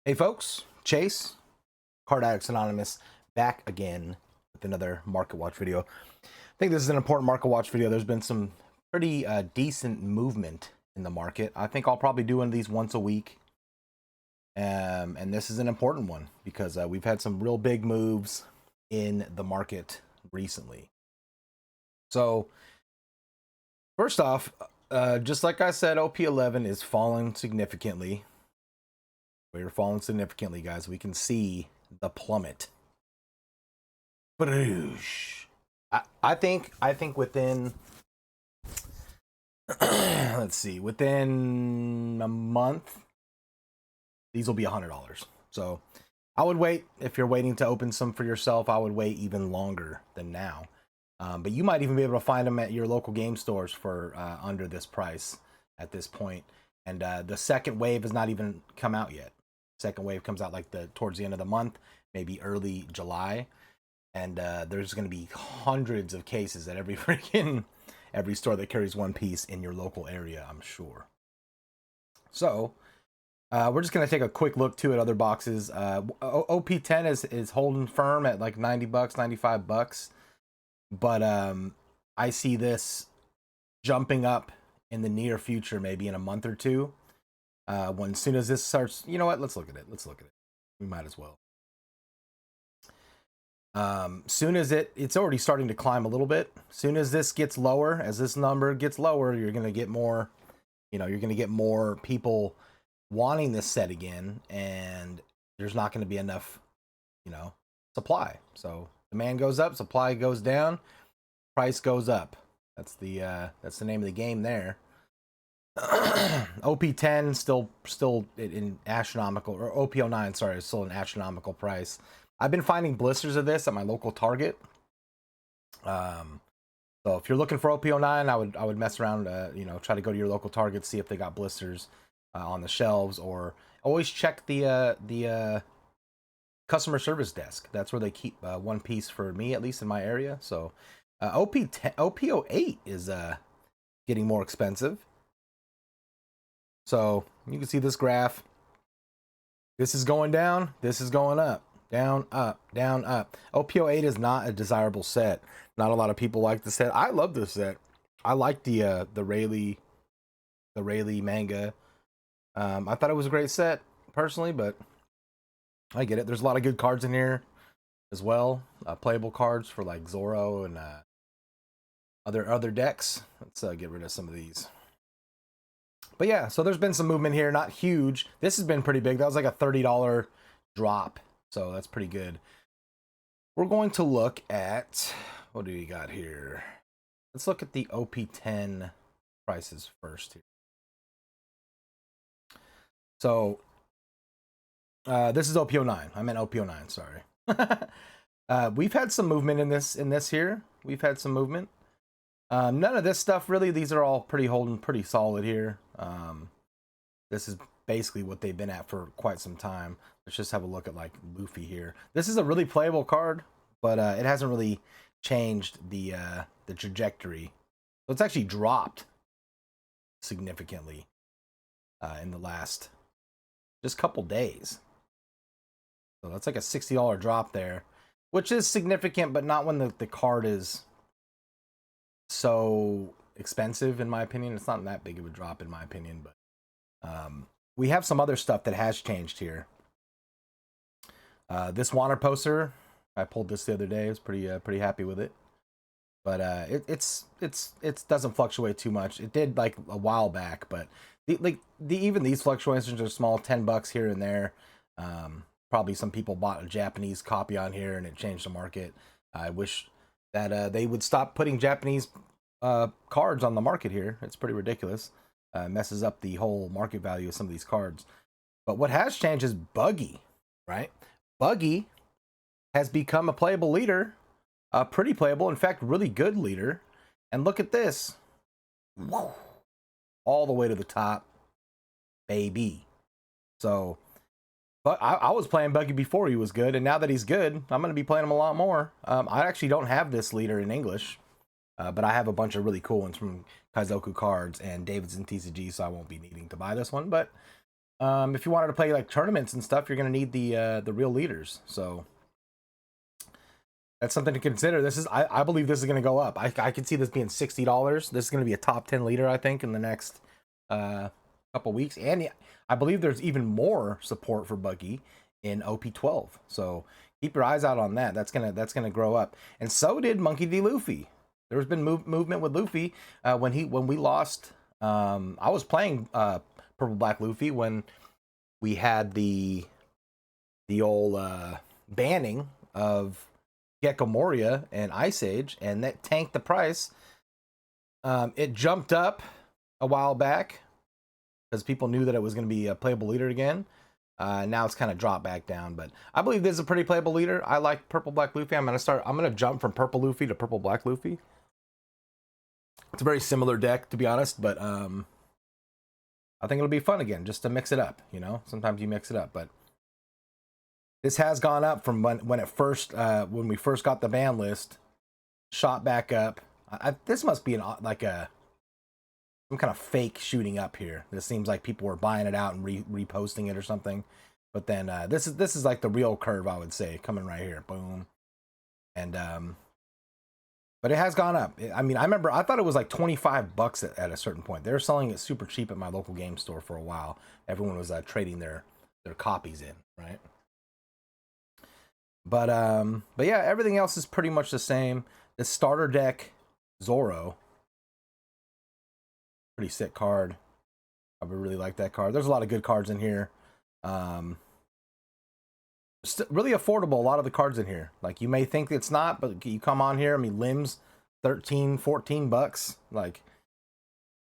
Hey folks, Chase, Card Addicts Anonymous, back again with another Market Watch video. I think this is an important Market Watch video. There's been some pretty decent movement in the market. I think I'll probably do one of these once a week. And this is an important one because we've had some real big moves in the market recently. So first off, just like I said, OP11 is falling significantly. We're falling significantly, guys. We can see the plummet. I think within let's see, within a month, these will be $100. So I would wait. If you're waiting to open some for yourself, I would wait even longer than now. But you might even be able to find them at your local game stores for under this price at this point. And the second wave has not even come out yet. Second wave comes out like towards the end of the month, maybe early July, and there's going to be hundreds of cases at every store that carries one piece in your local area, I'm sure. So we're just going to take a quick look too at other boxes. OP10 is holding firm at like $90, $95, but I see this jumping up in the near future, maybe in a month or two. When soon as this starts, you know what? Let's look at it. We might as well. Soon as it's already starting to climb a little bit. Soon as this gets lower, as this number gets lower, you're going to get more, you're going to get more people wanting this set again, and there's not going to be enough, supply. So demand goes up, supply goes down, price goes up. That's the name of the game there. OP10 still in astronomical, or OP09, sorry, is still an astronomical price. I've been finding blisters of this at my local Target. So if you're looking for OP09, I would mess around, try to go to your local Target, see if they got blisters on the shelves, or always check the customer service desk. That's where they keep one piece for me, at least in my area. So OP08 is getting more expensive. So you can see this graph. This is going down. This is going up. Down, up, down, up. OP08 is not a desirable set. Not a lot of people like the set. I love this set. I like the Rayleigh manga. I thought it was a great set personally, but I get it. There's a lot of good cards in here as well. Playable cards for like Zoro and other decks. Let's get rid of some of these. But yeah, so there's been some movement here, not huge. This has been pretty big. That was like a $30 drop, so that's pretty good. We're going to look at, what do we got here? Let's look at the OP10 prices first here. So this is OP09. I meant OP09, sorry. We've had some movement in this here. We've had some movement. None of this stuff really. These are all holding pretty solid here. This is basically what they've been at for quite some time. Let's just have a look at like Luffy here. This is a really playable card, but it hasn't really changed the trajectory. So it's actually dropped significantly in the last just couple days. So that's like a $60 drop there, which is significant, but not when the card is so expensive, in my opinion. It's not that big of a drop, in my opinion, but we have some other stuff that has changed here. This Wanner poster, I pulled this the other day. I was pretty happy with it, but it doesn't fluctuate too much. It did like a while back, but even these fluctuations are small, $10 here and there. Probably some people bought a Japanese copy on here and it changed the market. I wish that they would stop putting Japanese cards on the market here. It's pretty ridiculous. Messes up the whole market value of some of these cards. But what has changed is Buggy, right? Buggy has become a playable leader, pretty playable, in fact, really good leader. And look at this. Whoa. All the way to the top, baby. So, but I was playing Buggy before he was good, and now that he's good, I'm going to be playing him a lot more. I actually don't have this leader in English, but I have a bunch of really cool ones from Kaizoku Cards and Davidson TCG, so I won't be needing to buy this one. But If you wanted to play like tournaments and stuff, you're going to need the real leaders. So that's something to consider. This is, I believe this is going to go up. I can see this being $60. This is going to be a top 10 leader, I think, in the next couple weeks. And I believe there's even more support for Buggy in OP12. So keep your eyes out on that. That's gonna grow up. And so did Monkey D. Luffy. There's been movement with Luffy when we lost. I was playing Purple Black Luffy when we had the old banning of Gecko Moria and Ice Age, and that tanked the price. It jumped up a while back because people knew that it was going to be a playable leader again. Now it's kind of dropped back down, but I believe this is a pretty playable leader. I like Purple Black Luffy. I'm gonna jump from Purple Luffy to Purple Black Luffy. It's a very similar deck, to be honest, but I think it'll be fun again, just to mix it up. You know, sometimes you mix it up, but this has gone up from when we first got the ban list, shot back up. This must be some kind of fake shooting up here. This seems like people were buying it out and reposting it or something. But then this is like the real curve, I would say, coming right here. Boom. And but it has gone up. I mean, I thought it was like 25 bucks at a certain point. They were selling it super cheap at my local game store for a while. Everyone was trading their copies in, right? But yeah, everything else is pretty much the same. The starter deck, Zoro, pretty sick card. I would really like that card. There's a lot of good cards in here. Really affordable, a lot of the cards in here. Like, you may think it's not, but you come on here, I mean, Lim's 13, 14 bucks. Like,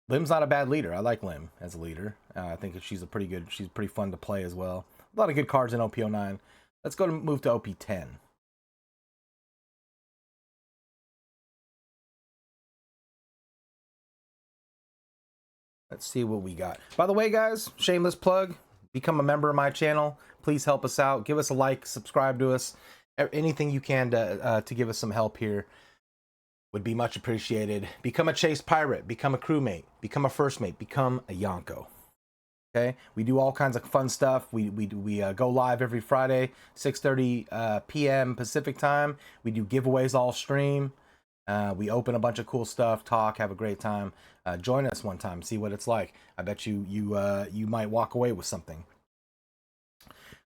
Lim's not a bad leader. I like Lim as a leader. I think she's pretty fun to play as well. A lot of good cards in OP09. Let's move to OP10. Let's see what we got. By the way, guys, shameless plug, become a member of my channel. Please help us out. Give us a like, subscribe to us. Anything you can to give us some help here would be much appreciated. Become a chase pirate, become a crewmate, become a first mate, become a Yonko. Okay, we do all kinds of fun stuff. We go live every Friday, 6:30 p.m. Pacific time. We do giveaways all stream. We open a bunch of cool stuff, talk, have a great time. Join us one time, see what it's like. I bet you might walk away with something.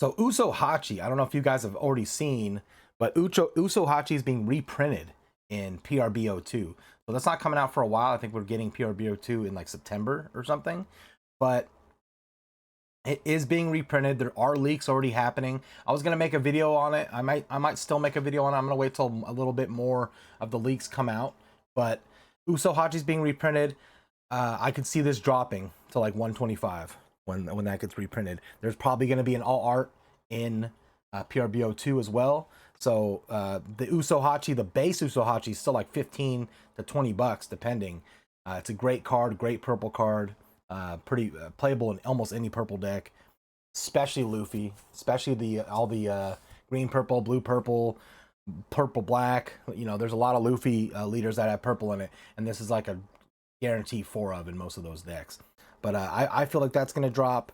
So Uso Hachi, I don't know if you guys have already seen, but Uso Hachi is being reprinted in PRBO2. So that's not coming out for a while. I think we're getting PRBO2 in like September or something. But it is being reprinted. There are leaks already happening. I was gonna make a video on it. I might still make a video on it. I'm gonna wait till a little bit more of the leaks come out. But Uso Hachi's being reprinted. I could see this dropping to like 125 when that gets reprinted. There's probably gonna be an all art in PRBO2 as well. So the Uso Hachi, the base Uso Hachi, is still like 15 to 20 bucks depending. It's a great card, great purple card. Pretty playable in almost any purple deck, especially Luffy, especially all the green purple, blue purple, purple black. You know, there's a lot of Luffy leaders that have purple in it, and this is like a guarantee 4 of in most of those decks. But I feel like that's going to drop.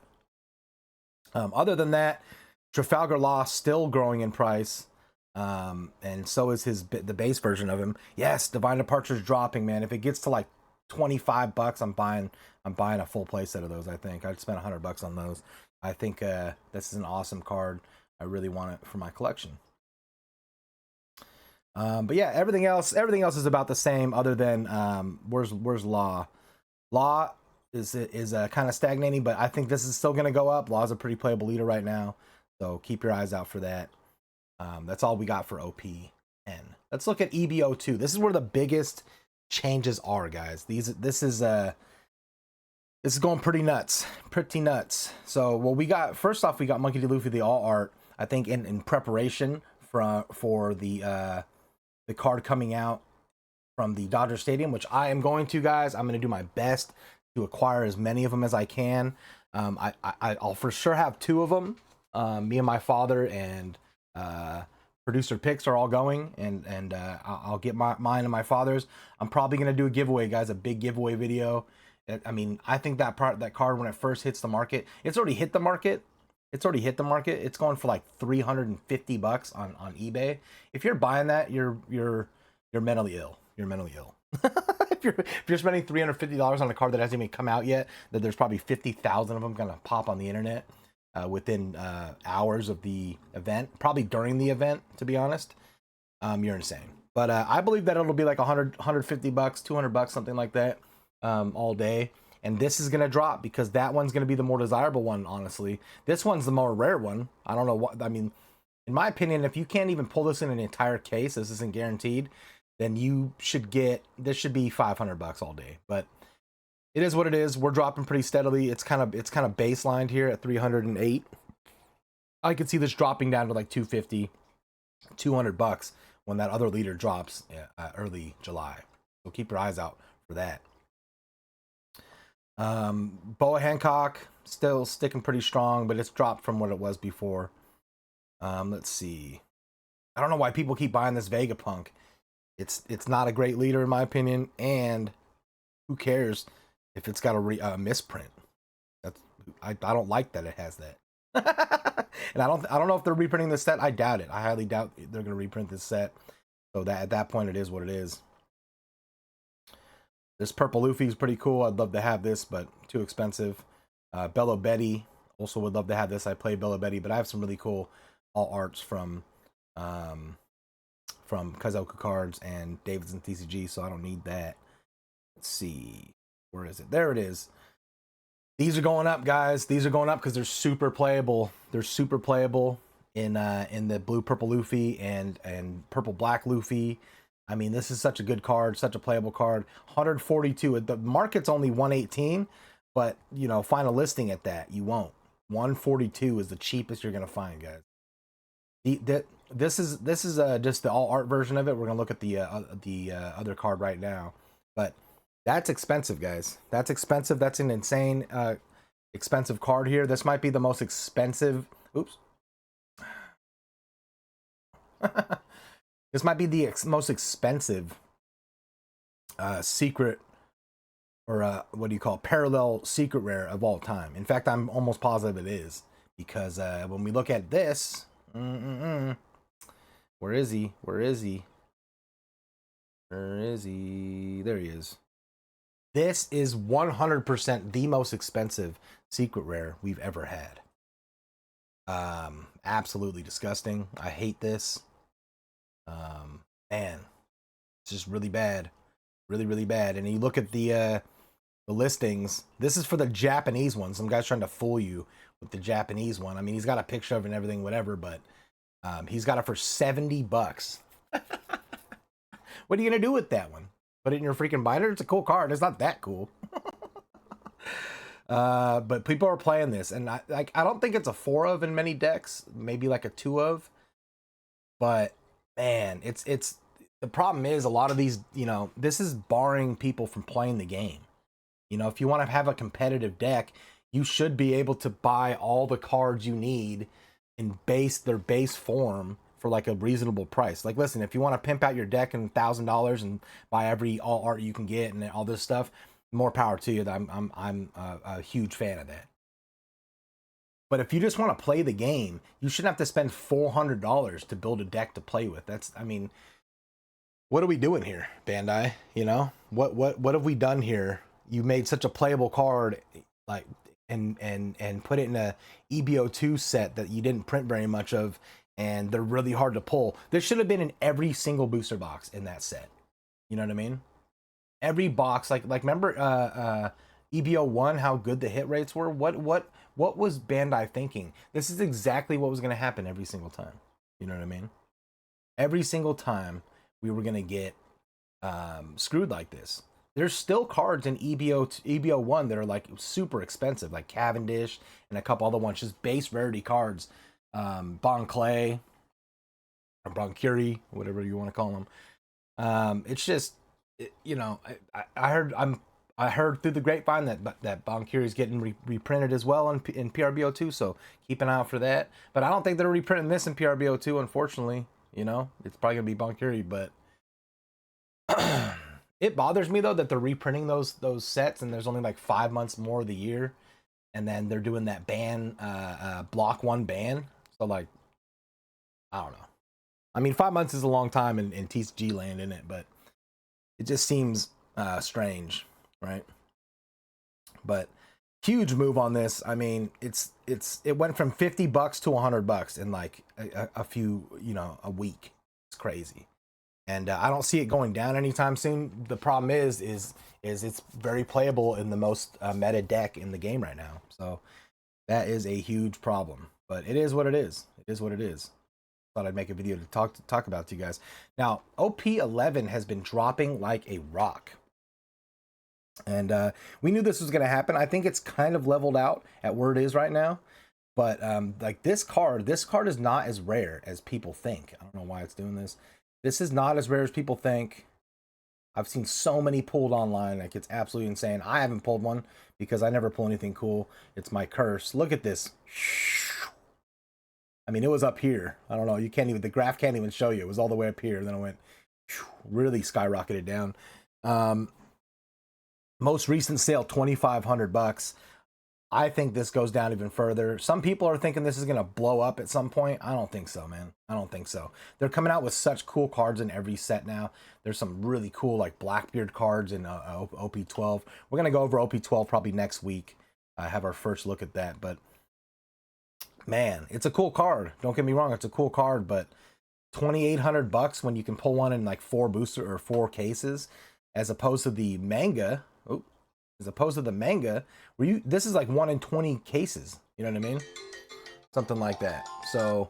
Other than that, Trafalgar Law still growing in price, and so is the base version of him. Yes, Divine Departure's dropping, man. If it gets to like 25 bucks, I'm buying a full play set of those. I think I'd spend 100 bucks on those. I think this is an awesome card. I really want it for my collection. But yeah, everything else is about the same, other than where's Law. Law is kind of stagnating, but I think this is still going to go up. Law's a pretty playable leader right now, so keep your eyes out for that. That's all we got for OP10. Let's look at EBO2. This is where the biggest changes are, guys. This is going pretty nuts. So what we got, first off, we got Monkey D. Luffy, the all art, I think in preparation for the card coming out from the Dodger Stadium, which I am going to, guys. I'm going to do my best to acquire as many of them as I can. I'll for sure have 2 of them. Me and my father and producer Pix are all going, and I'll get mine and my father's. I'm probably going to do a giveaway, guys, a big giveaway video, I mean, I think that card when it first hits the market, it's already hit the market. It's already hit the market. It's going for like $350 on eBay. If you're buying that, you're mentally ill. You're mentally ill. if you're spending $350 on a card that hasn't even come out yet, that there's probably 50,000 of them gonna pop on the internet within hours of the event, probably during the event, to be honest. You're insane. But I believe that it'll be like 100, $150, $200, something like that, all day. And this is gonna drop because that one's gonna be the more desirable one. Honestly, this one's the more rare one. I don't know what I mean. In my opinion, if you can't even pull this in an entire case, this isn't guaranteed, then you should get, this should be $500 all day. But it is what it is. We're dropping pretty steadily. It's kind of baselined here at 308. I could see this dropping down to like 250, $200 when that other leader drops early July. So keep your eyes out for that. Boa Hancock still sticking pretty strong, but it's dropped from what it was before. Let's see. I don't know why people keep buying this Vegapunk. It's not a great leader in my opinion, and who cares if it's got a misprint? I don't like that it has that. And I don't know if they're reprinting this set. I doubt it. I highly doubt they're going to reprint this set. So that at that point it is what it is. This purple Luffy is pretty cool. I'd love to have this, but too expensive. Bello Betty, also would love to have this. I play Bello Betty, but I have some really cool all arts from Kazoku Cards and Davidson TCG, so I don't need that. Let's see. Where is it? There it is. These are going up, guys. These are going up because they're super playable. They're super playable in the blue purple Luffy and purple black Luffy. I mean, this is such a good card, such a playable card. 142. The market's only 118, but you know, find a listing at that. You won't. 142 is the cheapest you're gonna find, guys. This is just the all art version of it. We're gonna look at the other card right now, but that's expensive, guys. That's expensive. That's an insane expensive card here. This might be the most expensive. Oops. This might be the most expensive secret, or what do you call it? Parallel secret rare of all time. In fact, I'm almost positive it is, because when we look at this, where is he? Where is he? Where is he? There he is. This is 100% the most expensive secret rare we've ever had. Absolutely disgusting. I hate this. Man, it's just really bad. Really, really bad. And you look at the listings. This is for the Japanese one. Some guy's trying to fool you with the Japanese one. I mean, he's got a picture of it and everything, whatever, but he's got it for $70. What are you gonna do with that one? Put it in your freaking binder? It's a cool card. It's not that cool. But people are playing this, and I don't think it's a 4 of in many decks. Maybe like a 2 of. But man, it's the problem is a lot of these, you know, this is barring people from playing the game. You know, if you want to have a competitive deck, you should be able to buy all the cards you need in their base form for like a reasonable price. Like, listen, if you want to pimp out your deck in $1,000 and buy every all art you can get and all this stuff, more power to you. I'm a huge fan of that. But if you just want to play the game, you shouldn't have to spend $400 to build a deck to play with. That's, I mean, what are we doing here, Bandai? You know, what have we done here? You made such a playable card, like, and put it in a EBO2 set that you didn't print very much of, and they're really hard to pull. This should have been in every single booster box in that set. You know what I mean? Every box, like remember EBO1, how good the hit rates were? What was Bandai thinking? This is exactly what was going to happen every single time. You know what I mean? Every single time we were going to get screwed like this. There's still cards in EBO1 that are like super expensive, like Cavendish and a couple other ones, just base rarity cards. Bon Clay or Bon Curie, whatever you want to call them. It's just, you know, I heard through the grapevine that Bon Curie is getting reprinted as well in PRBO2, so keep an eye out for that. But I don't think they're reprinting this in PRBO2, unfortunately. You know, it's probably gonna be Bon Curie, but It bothers me though that they're reprinting those sets and there's only like 5 months more of the year, and then they're doing that ban block one ban. So like, I don't know. I mean, 5 months is a long time in TCG land, in it, but it just seems strange, right? But huge move on this. I mean, it went from $50 to $100 in like a few, a week. It's crazy, and I don't see it going down anytime soon. The problem is it's very playable in the most meta deck in the game right now. So that is a huge problem. But it is what it is. It is what it is. Thought I'd make a video to talk about to you guys. Now, OP11 has been dropping like a rock. And we knew this was going to happen. I think it's kind of leveled out at where it is right now. But like this card is not as rare as people think. I don't know why it's doing this. This is not as rare as people think. I've seen so many pulled online. Like, it's absolutely insane. I haven't pulled one because I never pull anything cool. It's my curse. Look at this. I mean, it was up here. I don't know. You can't even, the graph can't even show you. It was all the way up here. And then it went really skyrocketed down. Most recent sale, $2,500. I think this goes down even further. Some people are thinking this is going to blow up at some point. I don't think so, man. I don't think so. They're coming out with such cool cards in every set now. There's some really cool like Blackbeard cards in OP12. We're going to go over OP12 probably next week. Have our first look at that. But man, it's a cool card. Don't get me wrong. It's a cool card, but $2,800 when you can pull one in like 4 booster or 4 cases, as opposed to the manga. As opposed to the manga, where this is like 1 in 20 cases. You know what I mean? Something like that. So,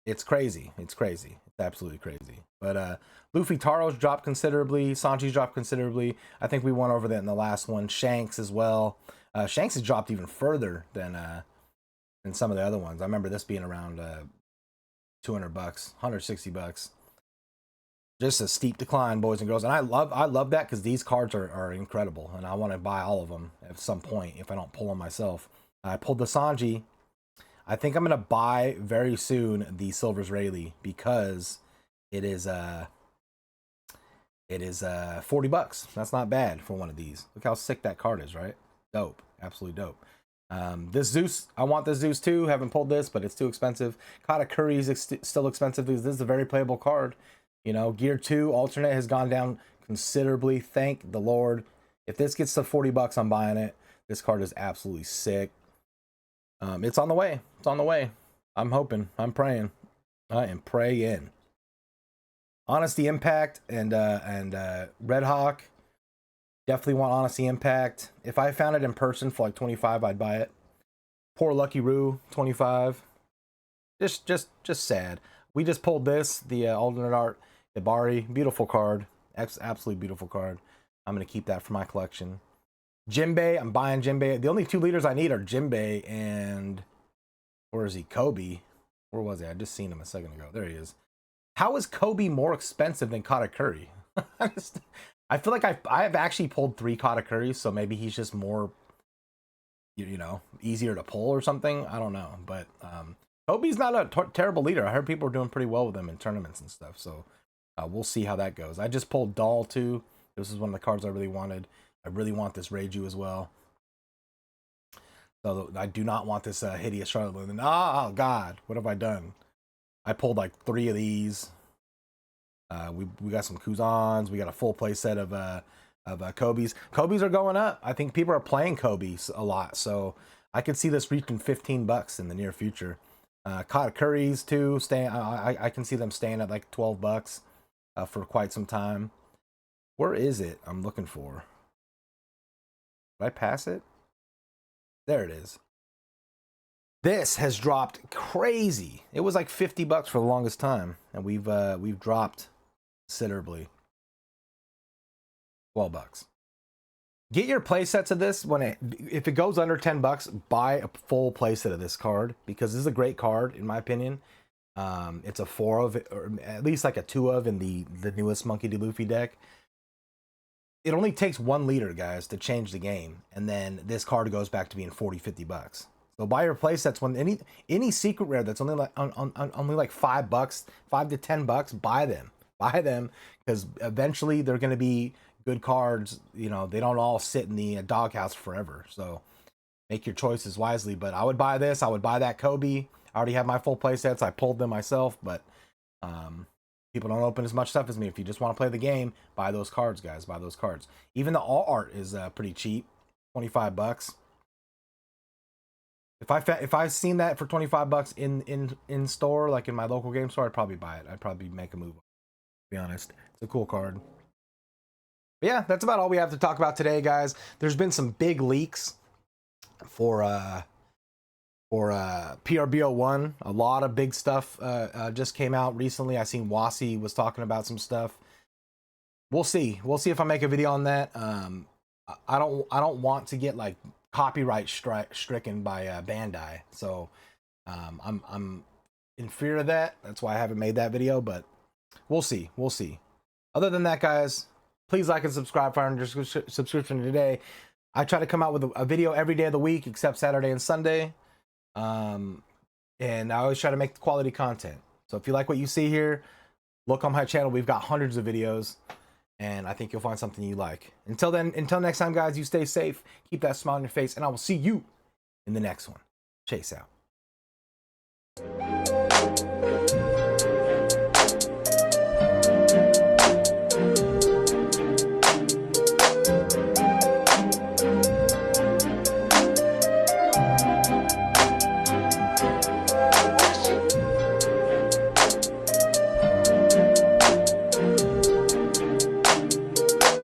it's crazy. It's crazy. It's absolutely crazy. But Luffy Taro's dropped considerably. Sanji's dropped considerably. I think we went over that in the last one. Shanks as well. Shanks has dropped even further than some of the other ones. I remember this being around $200, $160. Just a steep decline, boys and girls. And I love that because these cards are incredible, and I want to buy all of them at some point if I don't pull them myself. I pulled the Sanji. I think I'm gonna buy very soon the Silver's Rayleigh because it is $40. That's not bad for one of these. Look how sick that card is, right? Dope, absolutely dope. This Zeus, I want this Zeus too. Haven't pulled this, but it's too expensive. Katakuri is still expensive because this is a very playable card. You know, Gear 2 alternate has gone down considerably. Thank the Lord. If this gets to $40, I'm buying it. This card is absolutely sick. It's on the way. It's on the way. I'm hoping. I'm praying. I am praying. Honesty Impact and Red Hawk. Definitely want Honesty Impact. If I found it in person for like 25, I'd buy it. Poor Lucky Roo, 25. Just sad. We just pulled this, the alternate art Ibari. Beautiful card. Absolutely beautiful card. I'm going to keep that for my collection. Jinbei. I'm buying Jinbei. The only 2 leaders I need are Jinbei and... Where is he? Kobe. Where was he? I just seen him a second ago. There he is. How is Kobe more expensive than Katakuri? I feel like I've actually pulled 3 Katakuris, so maybe he's just more, you know, easier to pull or something. I don't know. But Kobe's not a terrible leader. I heard people are doing pretty well with him in tournaments and stuff. So we'll see how that goes. I just pulled Doll too. This is one of the cards I really wanted. I really want this Reiju as well. So I do not want this hideous Charlotte Linen. Oh God, what have I done? I pulled like 3 of these. We got some Kuzans. We got a full play set of Kobe's. Kobe's are going up. I think people are playing Kobe's a lot. So I could see this reaching $15 in the near future. Katakuris too, I can see them staying at like $12 for quite some time. Where is it? I'm looking for. Did I pass it? There it is. This has dropped crazy. It was like $50 for the longest time, and we've dropped considerably. $12. Get your playsets of this if it goes under $10, buy a full playset of this card because this is a great card in my opinion. It's a 4 of it, or at least like a 2 of in the newest Monkey D. Luffy deck. It only takes 1 leader, guys, to change the game, and then this card goes back to being $40-50. So buy your playsets when any secret rare that's only like only like $5, $5 to $10, buy them. Buy them because eventually they're going to be good cards. You know, they don't all sit in the doghouse forever. So make your choices wisely. But I would buy this. I would buy that Kobe. I already have my full play sets. I pulled them myself, but people don't open as much stuff as me. If you just want to play the game, buy those cards, guys. Buy those cards. Even the all art is pretty cheap, $25. If I seen that for $25 in store, like in my local game store, I'd probably buy it. I'd probably make a move. To be honest, it's a cool card. But yeah, that's about all we have to talk about today, guys. There's been some big leaks for PRBO1. A lot of big stuff just came out recently. I seen Wasi was talking about some stuff. We'll see if I make a video on that. I don't want to get like copyright stricken by Bandai, so I'm in fear of that. That's why I haven't made that video, but we'll see. Other than that, guys, please like and subscribe. Fire your subscription today. I try to come out with a video every day of the week except Saturday and Sunday, and I always try to make quality content. So if you like what you see here, look on my channel. We've got hundreds of videos, and I think you'll find something you like. Until next time, guys, you stay safe, keep that smile on your face, and I will see you in the next one. Chase out.